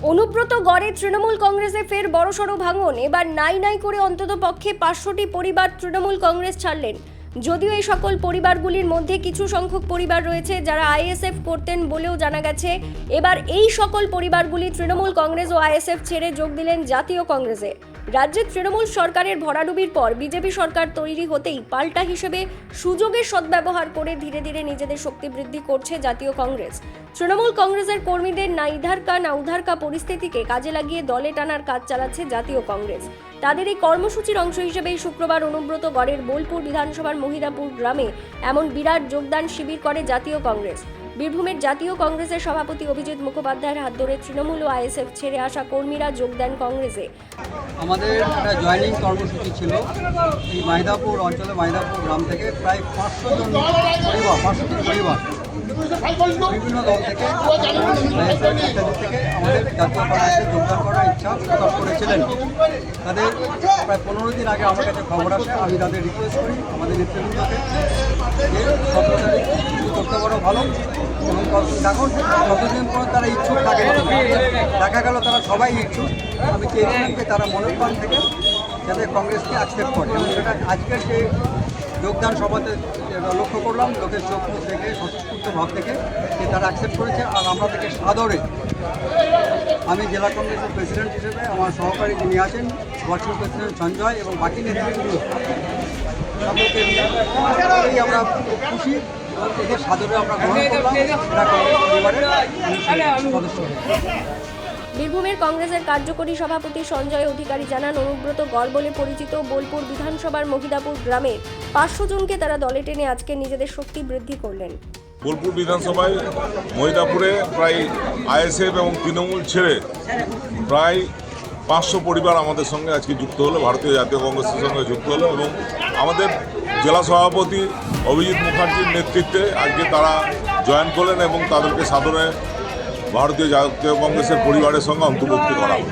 অনুব্রত গড়ে তৃণমূল কংগ্রেসে ফের বড়সড় ভাঙন। এবার নাই নাই করে অন্ততপক্ষে 500টি পরিবার তৃণমূল কংগ্রেস ছাড়লেন। যদিও এই সকল পরিবারগুলির মধ্যে কিছু সংখ্যক পরিবার রয়েছে যারা আইএসএফ করতেন বলেও জানা গেছে। এবার এই সকল পরিবারগুলি তৃণমূল কংগ্রেস ও আইএসএফ ছেড়ে যোগ দিলেন জাতীয় কংগ্রেসে। রাজ্যে তৃণমূল সরকারের ভরাডুবির পর বিজেপি সরকার তৈরি হতেই পাল্টা হিসেবে সুযোগের সদ্ব্যবহার করে ধীরে ধীরে নিজেদের শক্তি বৃদ্ধি করছে জাতীয় কংগ্রেস। তৃণমূল কংগ্রেসের কর্মীদের না ইধার কা না উধার কা পরিস্থিতিকে কাজে লাগিয়ে দলে টানার কাজ চালাচ্ছে জাতীয় কংগ্রেস। তাদের এই কর্মসূচির অংশ হিসেবেই শুক্রবার অনুব্রত গড়ের বোলপুর বিধানসভার মহিদাপুর গ্রামে এমন বিরাট যোগদান শিবির করে জাতীয় কংগ্রেস। বীরভূমের জাতীয় কংগ্রেসের সভাপতি অভিজিৎ মুখোপাধ্যায়ের হাত ধরে তৃণমূল ও আইএসএফ ছেড়ে আসা কর্মীরা যোগ দেন কংগ্রেসে। আমাদের একটা জয়েনিং কর্মসূচি ছিল। এই মহিদাপুর অঞ্চলে মহিদাপুর গ্রাম থেকে প্রায় 500 জন পরিবার বিভিন্ন দল থেকে থেকে আমাদের জাতীয় কংগ্রেসে যোগদান করার ইচ্ছা প্রকাশ করেছিলেন। তাদের প্রায় 15 দিন আগে আমার কাছে খবর আসে। আমি তাদের রিকোয়েস্ট করি আমাদের নেতৃবৃন্দকে যে 17 তারিখ করতে পারো ভালো, এবং দেখো যতদিন পর তারা ইচ্ছুক থাকে দেখা গেল তারা সবাই ইচ্ছুক। আমি চেয়েছিলাম যে তারা মনের প্রাণ থেকে যাতে কংগ্রেসকে অ্যাকসেপ্ট করে, এবং সেটা আজকের যে যোগদান সভাতে লক্ষ্য করলাম লোকের চোখ মুখ থেকে স্বতঃস্ফূর্ত ভাব থেকে যে তারা অ্যাকসেপ্ট করেছে। আর আমরা থেকে সাদরে আমি জেলা কংগ্রেসের প্রেসিডেন্ট হিসেবে আমার সহকারী যিনি আছেন ভার্চুয়াল প্রেসিডেন্ট সঞ্জয় এবং বাকি নেতৃবৃন্দ সকলকে নিয়ে আমরা খুব খুশি এবং এদের সাদরে আমরা গ্রহণ করলাম। এরা কংগ্রেস পরিবারের সদস্য। বীরভূমের কংগ্রেসের কার্যকরী সভাপতি সঞ্জয় অধিকারী জানান, অনুব্রত গড় বলে পরিচিত বোলপুর বিধানসভার মহিদাপুর গ্রামের 500 জনকে তারা দলে টেনে আজকে নিজেদের শক্তি বৃদ্ধি করলেন। বোলপুর বিধানসভায় মহিদাপুরে প্রায় আইএসএফ এবং তৃণমূল ছেড়ে প্রায় 500 পরিবার আমাদের সঙ্গে আজকে যুক্ত হলো, ভারতীয় জাতীয় কংগ্রেসের সঙ্গে যুক্ত হলো, এবং আমাদের জেলা সভাপতি অভিজিৎ মুখার্জির নেতৃত্বে আজকে তারা জয়েন করলেন এবং তাদেরকে সাদরে ভারতীয় জাতীয় কংগ্রেসের পরিবারের সঙ্গে অন্তর্ভুক্তি করা হলো।